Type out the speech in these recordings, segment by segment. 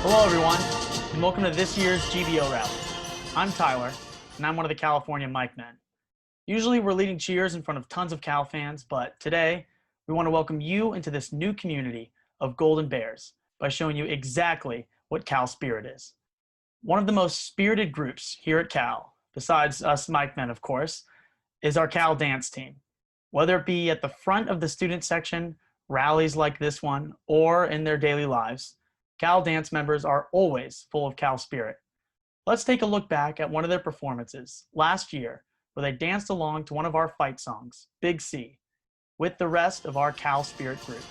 Hello everyone, and welcome to this year's GBO Rally. I'm Tyler, and I'm one of the California mic men. Usually we're leading cheers in front of tons of Cal fans, but today we want to welcome you into this new community of Golden Bears by showing you exactly what Cal Spirit is. One of the most spirited groups here at Cal, besides us mic men of course, is our Cal dance team. Whether it be at the front of the student section, rallies like this one, or in their daily lives, Cal dance members are always full of Cal spirit. Let's take a look back at one of their performances last year where they danced along to one of our fight songs, Big C, with the rest of our Cal Spirit group.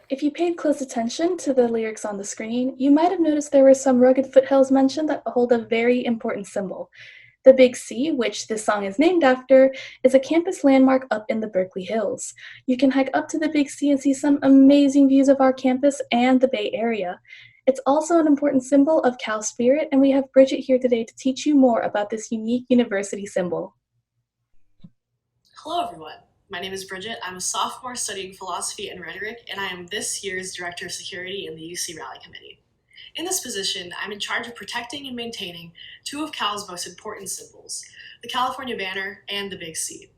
If you paid close attention to the lyrics on the screen, you might have noticed there were some rugged foothills mentioned that hold a very important symbol. The Big C, which this song is named after, is a campus landmark up in the Berkeley Hills. You can hike up to the Big C and see some amazing views of our campus and the Bay Area. It's also an important symbol of Cal Spirit, and we have Bridget here today to teach you more about this unique university symbol. Hello everyone. My name is Bridget. I'm a sophomore studying philosophy and rhetoric, and I am this year's Director of Security in the UC Rally Committee. In this position, I'm in charge of protecting and maintaining two of Cal's most important symbols, the California banner and the Big C.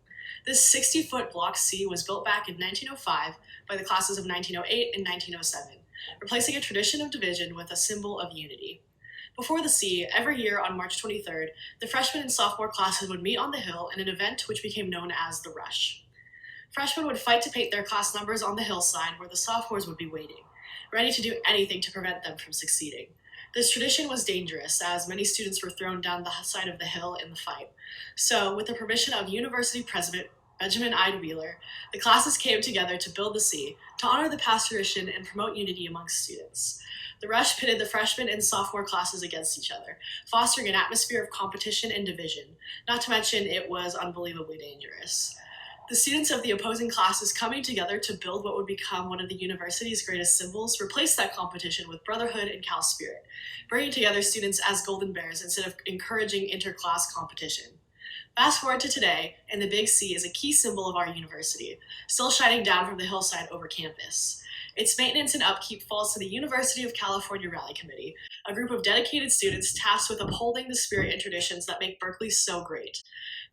This 60-foot block C was built back in 1905 by the classes of 1908 and 1907, replacing a tradition of division with a symbol of unity. Before the C, every year on March 23rd, the freshman and sophomore classes would meet on the Hill in an event which became known as the Rush. Freshmen would fight to paint their class numbers on the hillside where the sophomores would be waiting, ready to do anything to prevent them from succeeding. This tradition was dangerous, as many students were thrown down the side of the hill in the fight. So, with the permission of University President Benjamin I. Wheeler, the classes came together to build the C, to honor the past tradition and promote unity amongst students. The Rush pitted the freshman and sophomore classes against each other, fostering an atmosphere of competition and division, not to mention it was unbelievably dangerous. The students of the opposing classes coming together to build what would become one of the university's greatest symbols replaced that competition with brotherhood and Cal spirit, bringing together students as Golden Bears instead of encouraging inter-class competition. Fast forward to today, and the Big C is a key symbol of our university, still shining down from the hillside over campus. Its maintenance and upkeep falls to the University of California Rally Committee, a group of dedicated students tasked with upholding the spirit and traditions that make Berkeley so great.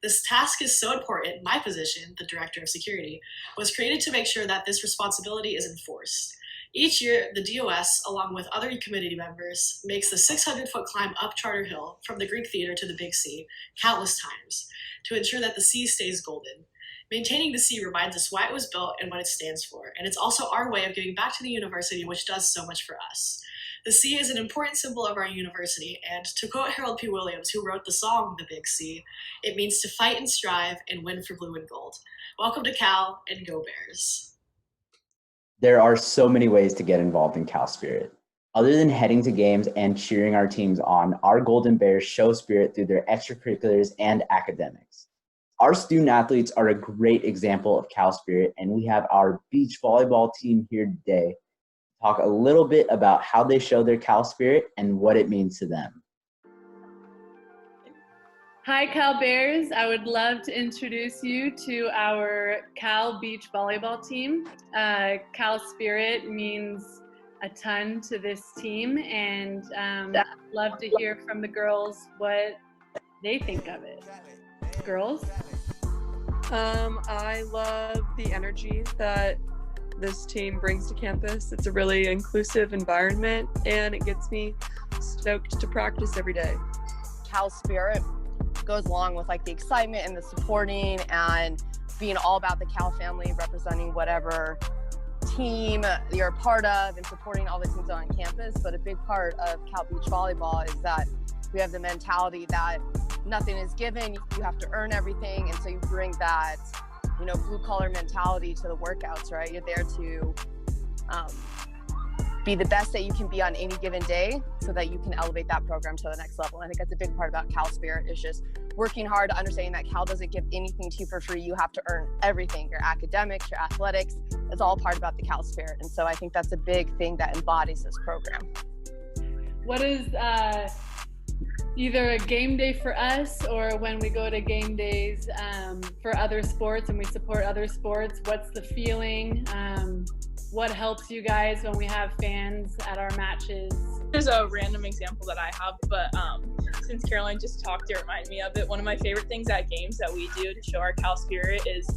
This task is so important. My position, the Director of Security, was created to make sure that this responsibility is enforced. Each year, the DOS, along with other committee members, makes the 600-foot climb up Charter Hill from the Greek Theater to the Big C countless times to ensure that the C stays golden. Maintaining the C reminds us why it was built and what it stands for, and it's also our way of giving back to the university, which does so much for us. The C is an important symbol of our university, and to quote Harold P. Williams, who wrote the song The Big C, it means to fight and strive and win for blue and gold. Welcome to Cal, and go Bears. There are so many ways to get involved in Cal Spirit. Other than heading to games and cheering our teams on, our Golden Bears show spirit through their extracurriculars and academics. Our student athletes are a great example of Cal Spirit, and we have our beach volleyball team here today to talk a little bit about how they show their Cal Spirit and what it means to them. Hi, Cal Bears. I would love to introduce you to our Cal Beach volleyball team. Cal Spirit means a ton to this team, and I'd love to hear from the girls what they think of it. Girls? I love the energy that this team brings to campus. It's a really inclusive environment, and it gets me stoked to practice every day. Cal spirit goes along with like the excitement and the supporting and being all about the Cal family, representing whatever team you're a part of and supporting all the teams on campus. But a big part of Cal Beach Volleyball is that we have the mentality that nothing is given, you have to earn everything. And so you bring that, blue collar mentality to the workouts, right? You're there to be the best that you can be on any given day so that you can elevate that program to the next level. I think that's a big part about Cal spirit, is just working hard, understanding that Cal doesn't give anything to you for free. You have to earn everything, your academics, your athletics. It's all part about the Cal spirit. And so I think that's a big thing that embodies this program. What is either a game day for us, or when we go to game days for other sports and we support other sports, what's the feeling? What helps you guys when we have fans at our matches? There's a random example that I have, but since Caroline just talked, it reminded me of it. One of my favorite things at games that we do to show our Cal spirit is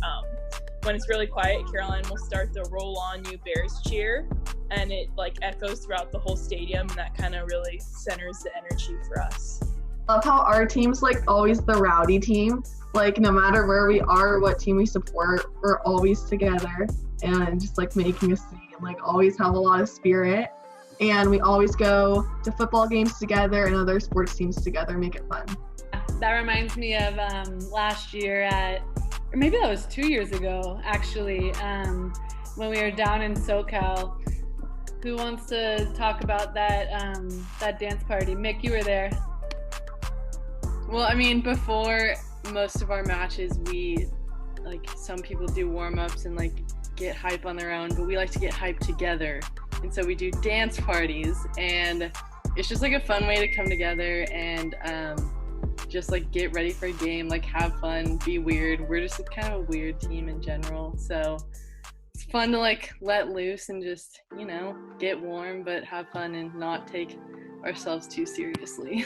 when it's really quiet, Caroline will start the Roll On You Bears cheer, and it echoes throughout the whole stadium, and that kind of really centers the energy for us. I love how our team's always the rowdy team. No matter where we are, what team we support, we're always together and just making a scene, always have a lot of spirit. And we always go to football games together and other sports teams together, make it fun. That reminds me of last year or maybe that was 2 years ago, actually, when we were down in SoCal. Who wants to talk about that dance party? Mick, you were there. Well, before most of our matches, we, some people do warm-ups and, get hype on their own, but we like to get hype together. And so we do dance parties, and it's just, a fun way to come together and just, get ready for a game, have fun, be weird. We're just kind of a weird team in general, so it's fun to, let loose and just, get warm, but have fun and not take ourselves too seriously.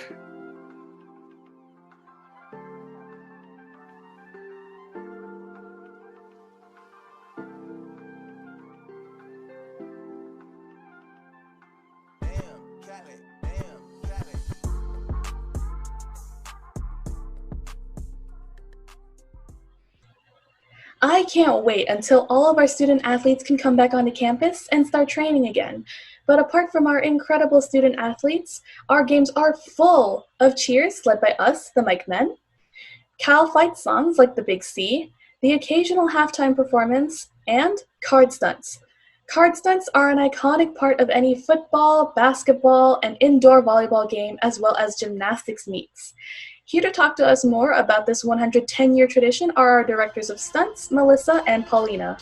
I can't wait until all of our student athletes can come back onto campus and start training again. But apart from our incredible student athletes, our games are full of cheers led by us, the Mike Men, Cal fight songs like the Big C, the occasional halftime performance, and card stunts. Card stunts are an iconic part of any football, basketball, and indoor volleyball game, as well as gymnastics meets. Here to talk to us more about this 110-year tradition are our directors of stunts, Melissa and Paulina.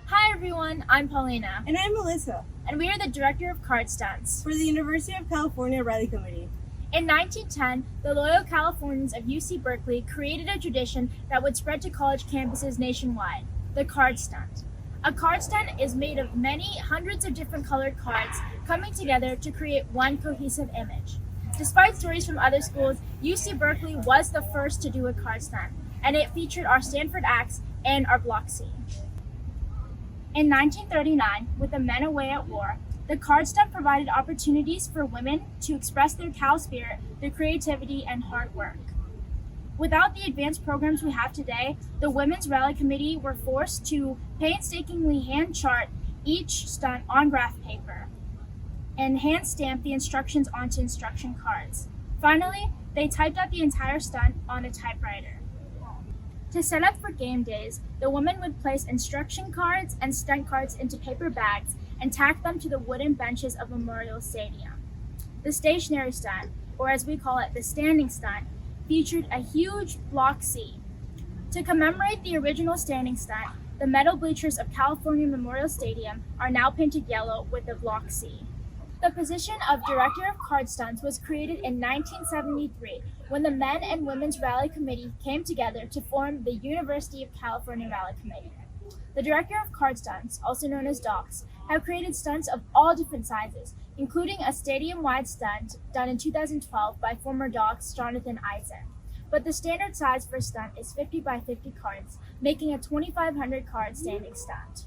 Hi everyone, I'm Paulina. And I'm Melissa. And we are the director of card stunts for the University of California Rally Committee. In 1910, the loyal Californians of UC Berkeley created a tradition that would spread to college campuses nationwide, the card stunt. A card stunt is made of many hundreds of different colored cards coming together to create one cohesive image. Despite stories from other schools, UC Berkeley was the first to do a card stunt, and it featured our Stanford Axe and our Block C. In 1939, with the men away at war, the card stunt provided opportunities for women to express their Cal spirit, their creativity, and hard work. Without the advanced programs we have today, the Women's Rally Committee were forced to painstakingly hand chart each stunt on graph paper and hand stamp the instructions onto instruction cards. Finally, they typed out the entire stunt on a typewriter. To set up for game days, the women would place instruction cards and stunt cards into paper bags and tack them to the wooden benches of Memorial Stadium. The stationary stunt, or as we call it, the standing stunt, featured a huge Block C. To commemorate the original standing stunt, the metal bleachers of California Memorial Stadium are now painted yellow with the Block C. The position of Director of Card Stunts was created in 1973 when the Men and Women's Rally Committee came together to form the University of California Rally Committee. The Director of Card Stunts, also known as DOCS, have created stunts of all different sizes, including a stadium-wide stunt done in 2012 by former Docs Jonathan Eisen. But the standard size for a stunt is 50 by 50 cards, making a 2,500 card standing stunt.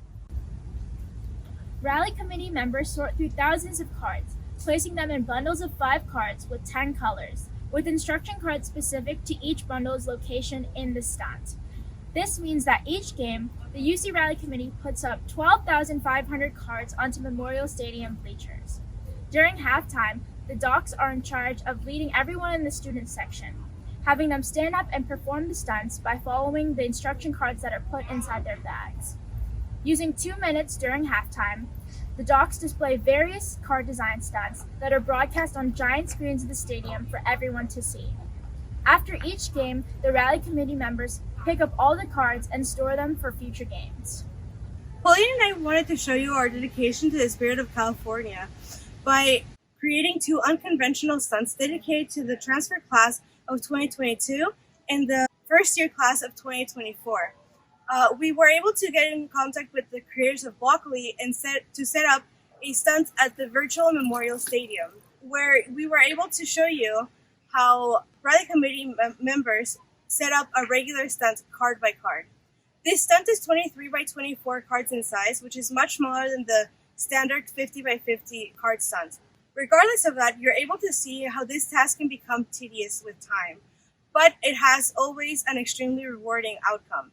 Rally committee members sort through thousands of cards, placing them in bundles of 5 cards with 10 colors, with instruction cards specific to each bundle's location in the stunt. This means that each game, the UC Rally Committee puts up 12,500 cards onto Memorial Stadium bleachers. During halftime, the docs are in charge of leading everyone in the student section, having them stand up and perform the stunts by following the instruction cards that are put inside their bags. Using 2 minutes during halftime, the docs display various card design stunts that are broadcast on giant screens of the stadium for everyone to see. After each game, the rally committee members pick up all the cards and store them for future games. Pauline and I wanted to show you our dedication to the spirit of California by creating 2 unconventional stunts dedicated to the transfer class of 2022 and the first year class of 2024. We were able to get in contact with the creators of Berkeley and set up a stunt at the virtual Memorial Stadium, where we were able to show you how rally committee members set up a regular stunt card by card. This stunt is 23 by 24 cards in size, which is much smaller than the standard 50 by 50 card stunt. Regardless of that, you're able to see how this task can become tedious with time, but it has always an extremely rewarding outcome.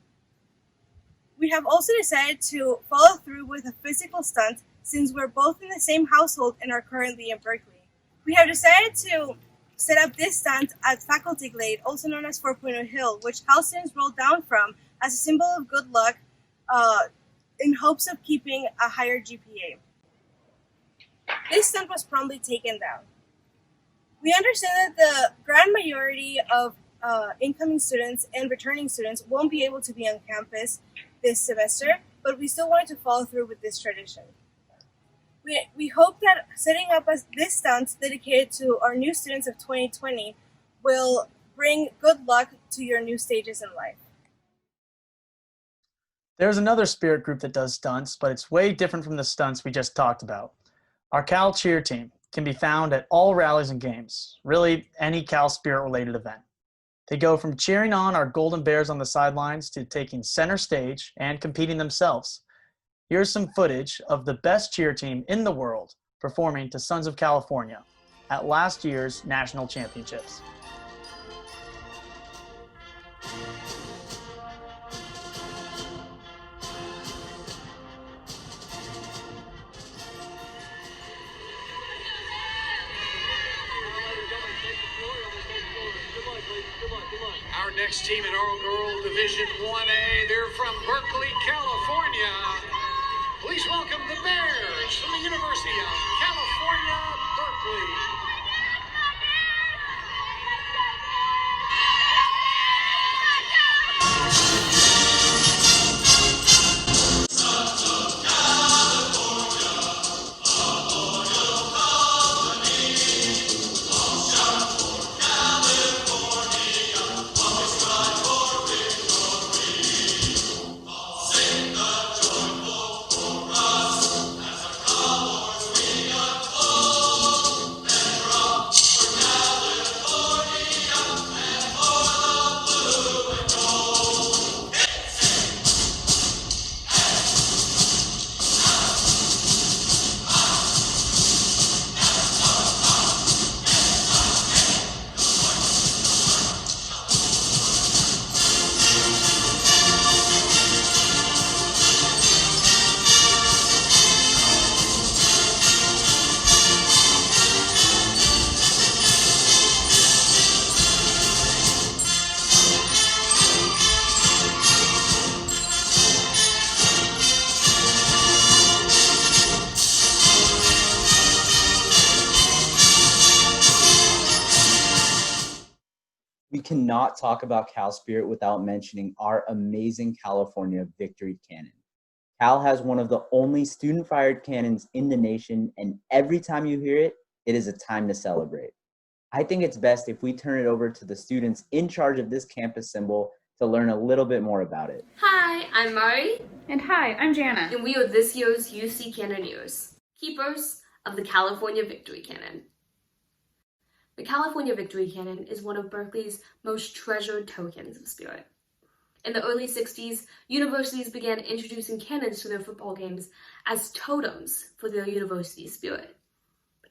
We have also decided to follow through with a physical stunt since we're both in the same household and are currently in Berkeley. We have decided to set up this stunt at Faculty Glade, also known as 4.0 Hill, which Cal students roll down from as a symbol of good luck in hopes of keeping a higher GPA. This stunt was promptly taken down. We understand that the grand majority of incoming students and returning students won't be able to be on campus this semester, but we still wanted to follow through with this tradition. We hope that setting up this stunt dedicated to our new students of 2020 will bring good luck to your new stages in life. There's another spirit group that does stunts, but it's way different from the stunts we just talked about. Our Cal cheer team can be found at all rallies and games, really any Cal spirit related event. They go from cheering on our Golden Bears on the sidelines to taking center stage and competing themselves. Here's some footage of the best cheer team in the world performing to Sons of California at last year's national championships. Our next team in our girl Division 1A, they're from Berkeley, California. Please welcome the Bears from the University of California, Berkeley. We cannot talk about Cal Spirit without mentioning our amazing California Victory Cannon. Cal has one of the only student-fired cannons in the nation, and every time you hear it, it is a time to celebrate. I think it's best if we turn it over to the students in charge of this campus symbol to learn a little bit more about it. Hi, I'm Mari. And hi, I'm Jana. And we are this year's UC Cannoneers, keepers of the California Victory Cannon. The California Victory Cannon is one of Berkeley's most treasured tokens of spirit. In the early 60s, universities began introducing cannons to their football games as totems for their university spirit.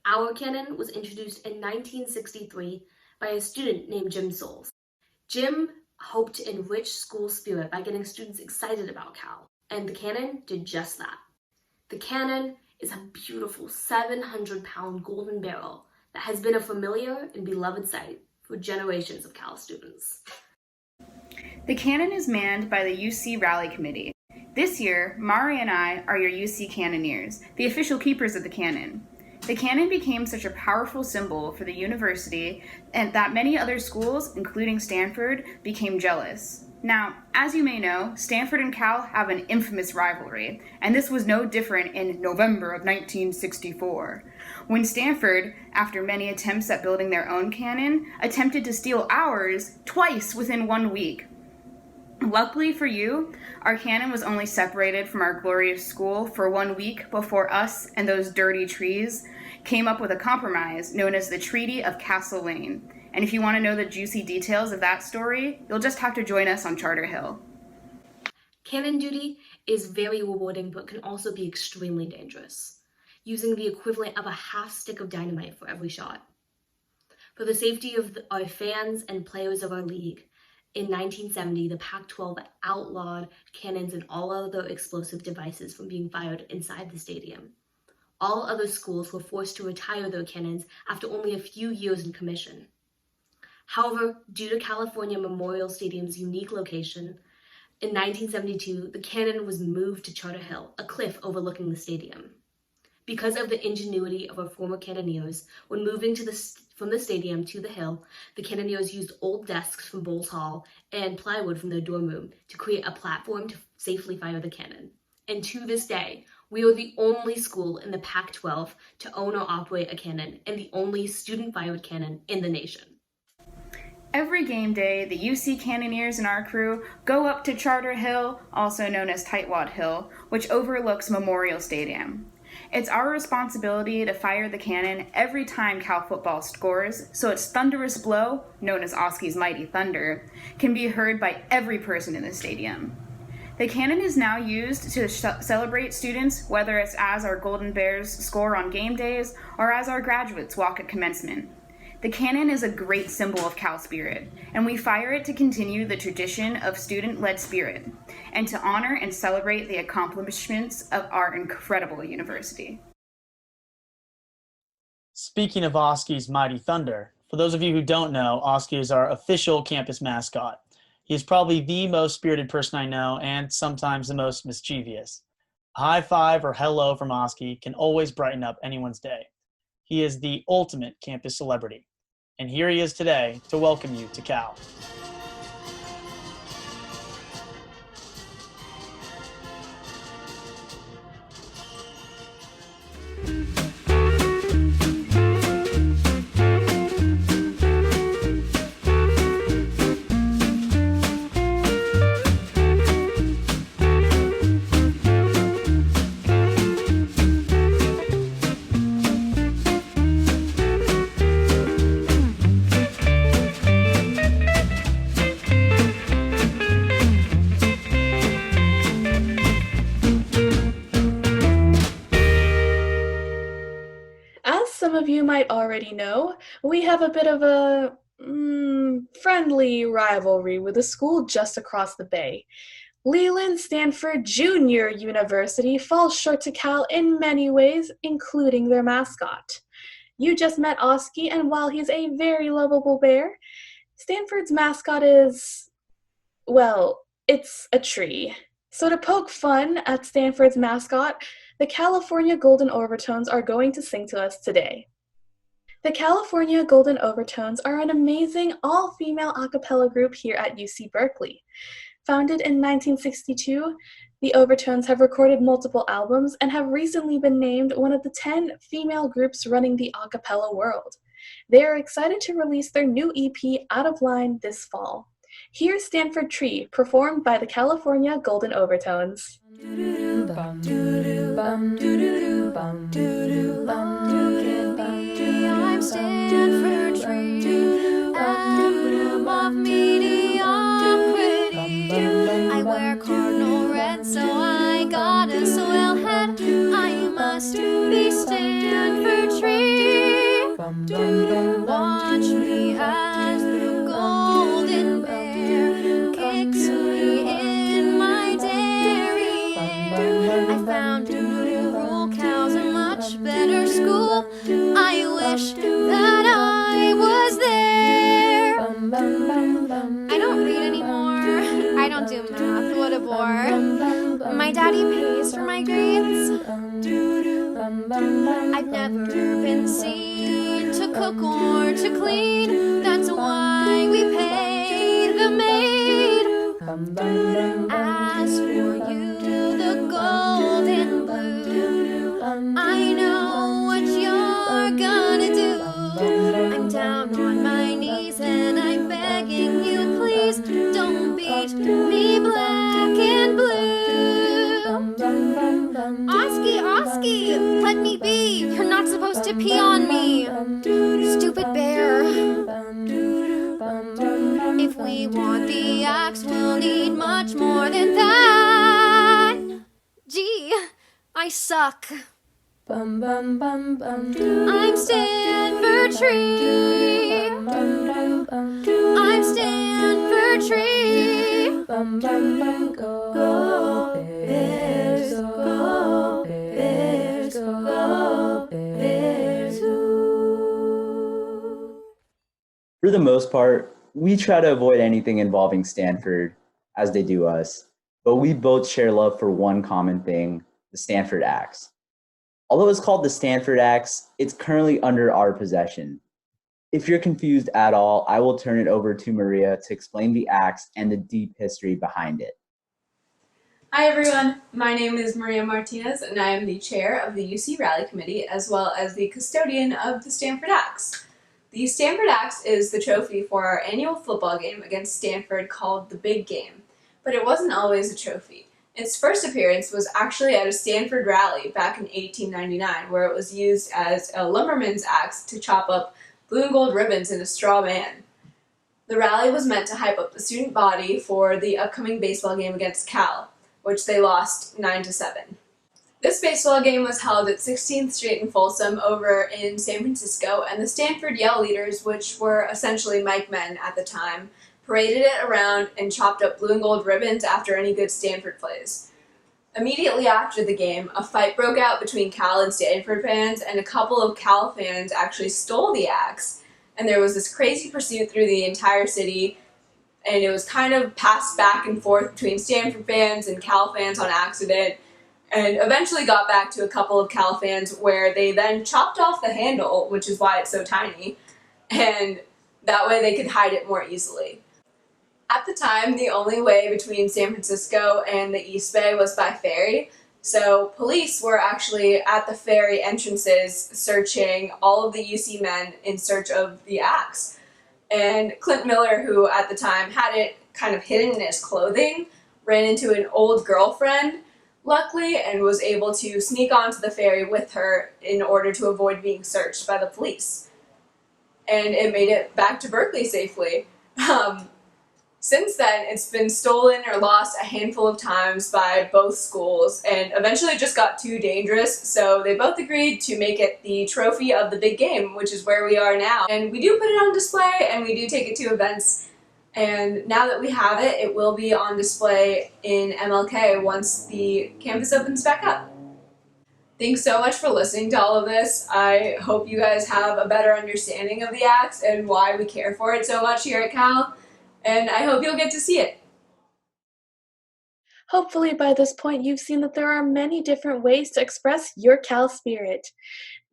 Our cannon was introduced in 1963 by a student named Jim Souls. Jim hoped to enrich school spirit by getting students excited about Cal, and the cannon did just that. The cannon is a beautiful 700-pound golden barrel that has been a familiar and beloved sight for generations of Cal students. The cannon is manned by the UC Rally Committee. This year, Mari and I are your UC Cannoneers, the official keepers of the cannon. The cannon became such a powerful symbol for the university and that many other schools, including Stanford, became jealous. Now, as you may know, Stanford and Cal have an infamous rivalry, and this was no different in November of 1964, when Stanford, after many attempts at building their own cannon, attempted to steal ours twice within 1 week. Luckily for you, our cannon was only separated from our glorious school for 1 week before us and those dirty trees came up with a compromise known as the Treaty of Castle Lane. And if you want to know the juicy details of that story, you'll just have to join us on Charter Hill. Cannon duty is very rewarding but can also be extremely dangerous, using the equivalent of a half stick of dynamite for every shot. For the safety of our fans and players of our league, in 1970, the Pac-12 outlawed cannons and all other explosive devices from being fired inside the stadium. All other schools were forced to retire their cannons after only a few years in commission. However, due to California Memorial Stadium's unique location, in 1972, the cannon was moved to Charter Hill, a cliff overlooking the stadium. Because of the ingenuity of our former cannoneers, when moving from the stadium to the hill, the cannoneers used old desks from Bowles Hall and plywood from their dorm room to create a platform to safely fire the cannon. And to this day, we are the only school in the Pac-12 to own or operate a cannon and the only student-fired cannon in the nation. Every game day, the UC Cannoneers and our crew go up to Charter Hill, also known as Tightwad Hill, which overlooks Memorial Stadium. It's our responsibility to fire the cannon every time Cal football scores, so its thunderous blow, known as Oski's Mighty Thunder, can be heard by every person in the stadium. The cannon is now used to celebrate students, whether it's as our Golden Bears score on game days or as our graduates walk at commencement. The cannon is a great symbol of Cal spirit, and we fire it to continue the tradition of student-led spirit and to honor and celebrate the accomplishments of our incredible university. Speaking of Oski's Mighty Thunder, for those of you who don't know, Oski is our official campus mascot. He is probably the most spirited person I know and sometimes the most mischievous. A high five or hello from Oski can always brighten up anyone's day. He is the ultimate campus celebrity. And here he is today to welcome you to Cal. Some of you might already know, we have a bit of a friendly rivalry with a school just across the bay. Leland Stanford Junior University falls short to Cal in many ways, including their mascot. You just met Oski, and while he's a very lovable bear, Stanford's mascot is, well, it's a tree. So to poke fun at Stanford's mascot, the California Golden Overtones are going to sing to us today. The California Golden Overtones are an amazing all-female a cappella group here at UC Berkeley. Founded in 1962, the Overtones have recorded multiple albums and have recently been named one of the 10 female groups running the a cappella world. They are excited to release their new EP, Out of Line, this fall. Here's Stanford Tree, performed by the California Golden Overtones. I'm Stanford Tree, emblem of mediocrity. I wear cardinal red, so I got a swell head. I must be Stanford Tree. Watch me as the golden bear kicks me in my derriere. I found rural cows a much better school. I wish that I was there. I don't read anymore. I don't do math. What a bore. My daddy pays for my grades. I've never been seen to cook or to clean. That's why we pay the maid. As for you, the golden blue, I know what you're gonna do. I'm down on my knees and I'm begging you, please don't beat me black and blue. Oski, let me be. You're not supposed to pee on me. Stupid bear. If we want the axe, we'll need much more than that. Gee, I suck. I'm Stanford Tree. I'm Stanford Tree. Go Bears, go Bears, go Bears. For the most part, we try to avoid anything involving Stanford as they do us, but we both share love for one common thing, the Stanford Axe. Although it's called the Stanford Axe, it's currently under our possession. If you're confused at all, I will turn it over to Maria to explain the axe and the deep history behind it. Hi everyone, my name is Maria Martinez and I am the chair of the UC Rally Committee as well as the custodian of the Stanford Axe. The Stanford Axe is the trophy for our annual football game against Stanford called the Big Game, but it wasn't always a trophy. Its first appearance was actually at a Stanford rally back in 1899 where it was used as a lumberman's axe to chop up blue and gold ribbons in a straw man. The rally was meant to hype up the student body for the upcoming baseball game against Cal, which they lost 9-7. This baseball game was held at 16th Street in Folsom over in San Francisco, and the Stanford Yell Leaders, which were essentially mic men at the time, paraded it around and chopped up blue and gold ribbons after any good Stanford plays. Immediately after the game, a fight broke out between Cal and Stanford fans, and a couple of Cal fans actually stole the axe, and there was this crazy pursuit through the entire city, and it was kind of passed back and forth between Stanford fans and Cal fans on accident, and eventually got back to a couple of Cal fans where they then chopped off the handle, which is why it's so tiny, and that way they could hide it more easily. At the time, the only way between San Francisco and the East Bay was by ferry, so police were actually at the ferry entrances searching all of the UC men in search of the axe. And Clint Miller, who at the time had it kind of hidden in his clothing, ran into an old girlfriend, luckily, and was able to sneak onto the ferry with her in order to avoid being searched by the police. And it made it back to Berkeley safely. Since then, it's been stolen or lost a handful of times by both schools, and eventually it just got too dangerous, so they both agreed to make it the trophy of the Big Game, which is where we are now. And we do put it on display, and we do take it to events, and now that we have it, it will be on display in MLK once the campus opens back up. Thanks so much for listening to all of this. I hope you guys have a better understanding of the axe and why we care for it so much here at Cal. And I hope you'll get to see it. Hopefully by this point you've seen that there are many different ways to express your Cal spirit.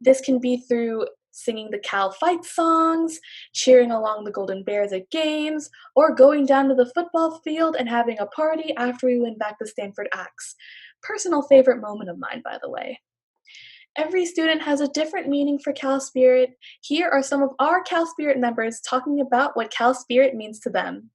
This can be through singing the Cal fight songs, cheering along the Golden Bears at games, or going down to the football field and having a party after we win back the Stanford Axe. Personal favorite moment of mine, by the way. Every student has a different meaning for Cal Spirit. Here are some of our Cal Spirit members talking about what Cal Spirit means to them.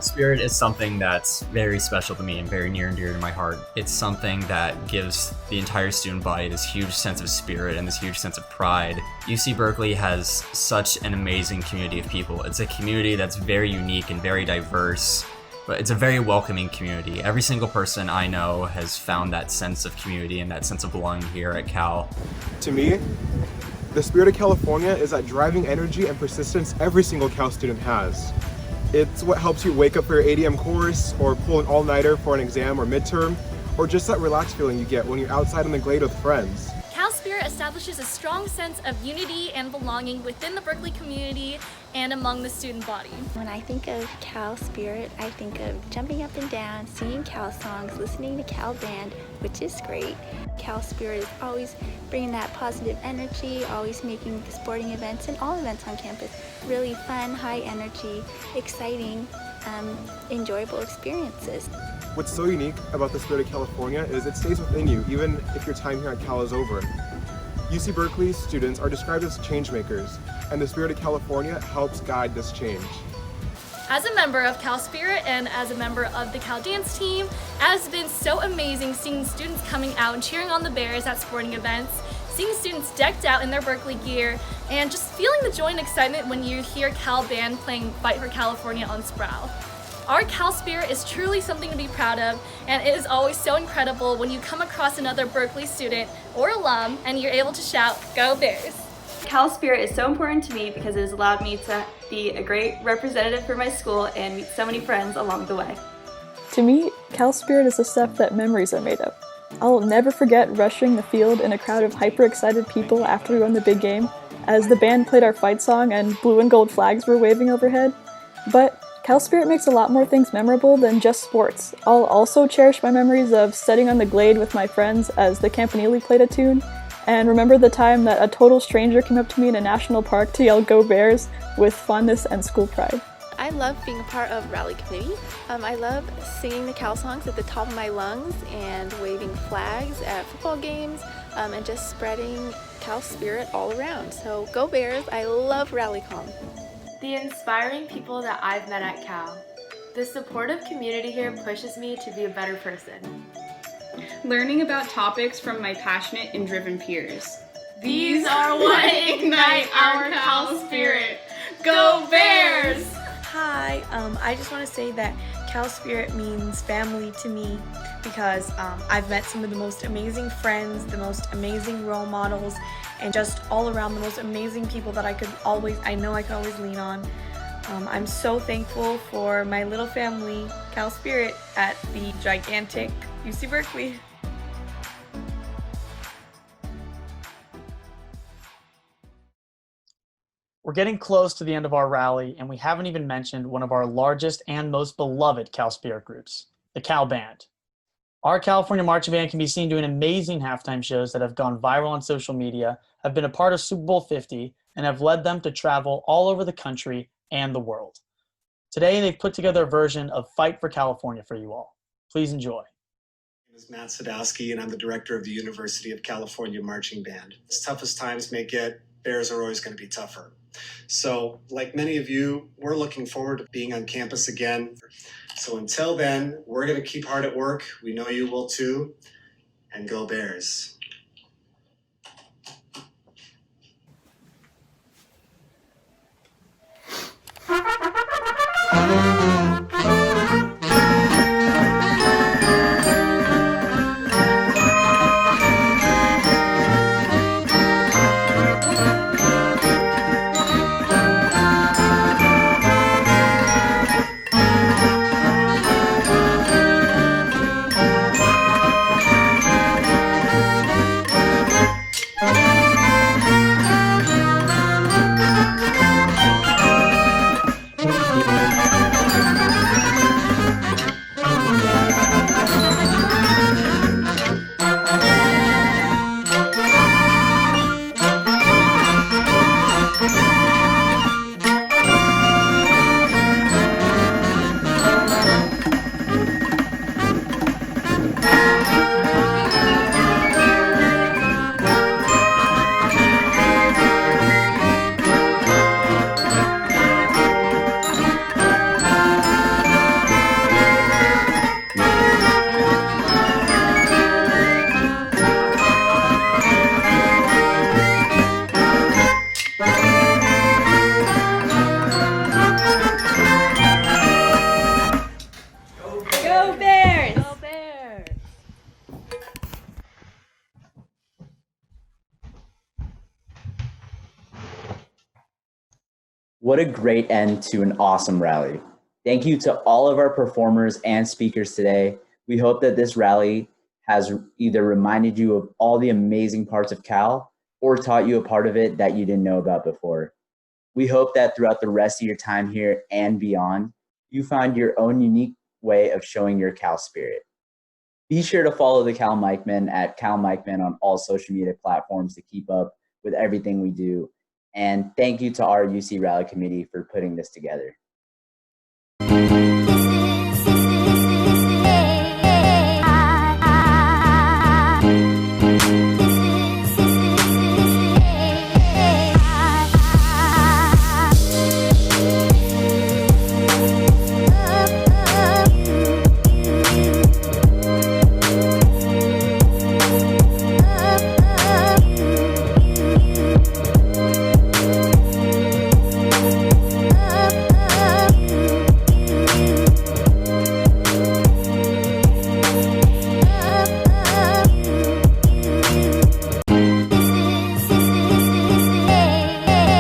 Cal Spirit is something that's very special to me and very near and dear to my heart. It's something that gives the entire student body this huge sense of spirit and this huge sense of pride. UC Berkeley has such an amazing community of people. It's a community that's very unique and very diverse, but it's a very welcoming community. Every single person I know has found that sense of community and that sense of belonging here at Cal. To me, the spirit of California is that driving energy and persistence every single Cal student has. It's what helps you wake up for your 8 a.m. course, or pull an all-nighter for an exam or midterm, or just that relaxed feeling you get when you're outside in the glade with friends. Cal Spirit establishes a strong sense of unity and belonging within the Berkeley community and among the student body. When I think of Cal Spirit, I think of jumping up and down, singing Cal songs, listening to Cal Band, which is great. Cal Spirit is always bringing that positive energy, always making the sporting events and all events on campus really fun, high energy, exciting, enjoyable experiences. What's so unique about the spirit of California is it stays within you, even if your time here at Cal is over. UC Berkeley students are described as change makers, and the spirit of California helps guide this change. As a member of Cal Spirit and as a member of the Cal Dance team, it has been so amazing seeing students coming out and cheering on the Bears at sporting events, seeing students decked out in their Berkeley gear, and just feeling the joy and excitement when you hear Cal Band playing Fight for California on Sproul. Our Cal Spirit is truly something to be proud of, and it is always so incredible when you come across another Berkeley student or alum and you're able to shout, "Go Bears!" Cal Spirit is so important to me because it has allowed me to be a great representative for my school and meet so many friends along the way. To me, Cal Spirit is the stuff that memories are made of. I'll never forget rushing the field in a crowd of hyper-excited people after we won the big game, as the band played our fight song and blue and gold flags were waving overhead. But Cal Spirit makes a lot more things memorable than just sports. I'll also cherish my memories of sitting on the glade with my friends as the Campanile played a tune, and remember the time that a total stranger came up to me in a national park to yell "Go Bears" with fondness and school pride. I love being a part of Rally Committee. I love singing the Cal songs at the top of my lungs and waving flags at football games and just spreading Cal Spirit all around. So go Bears, I love RallyCom. The inspiring people that I've met at Cal. The supportive community here pushes me to be a better person. Learning about topics from my passionate and driven peers. These are what ignite our Cal Spirit. Go Bears! Hi, I just want to say that Cal Spirit means family to me because I've met some of the most amazing friends, the most amazing role models, and just all around the most amazing people that I know I could always lean on. I'm so thankful for my little family, Cal Spirit, at the gigantic UC Berkeley. We're getting close to the end of our rally, and we haven't even mentioned one of our largest and most beloved Cal Spirit groups, the Cal Band. Our California Marching Band can be seen doing amazing halftime shows that have gone viral on social media, have been a part of Super Bowl 50, and have led them to travel all over the country and the world. Today, they've put together a version of Fight for California for you all. Please enjoy. My name is Matt Sadowski, and I'm the director of the University of California Marching Band. As tough as times may get, Bears are always going to be tougher. So, like many of you, we're looking forward to being on campus again. So until then, we're going to keep hard at work. We know you will too. And go Bears. What a great end to an awesome rally. Thank you to all of our performers and speakers today. We hope that this rally has either reminded you of all the amazing parts of Cal or taught you a part of it that you didn't know about before. We hope that throughout the rest of your time here and beyond, you find your own unique way of showing your Cal spirit. Be sure to follow the Cal Mikemen at Cal Mikemen on all social media platforms to keep up with everything we do. And thank you to our UC Rally Committee for putting this together.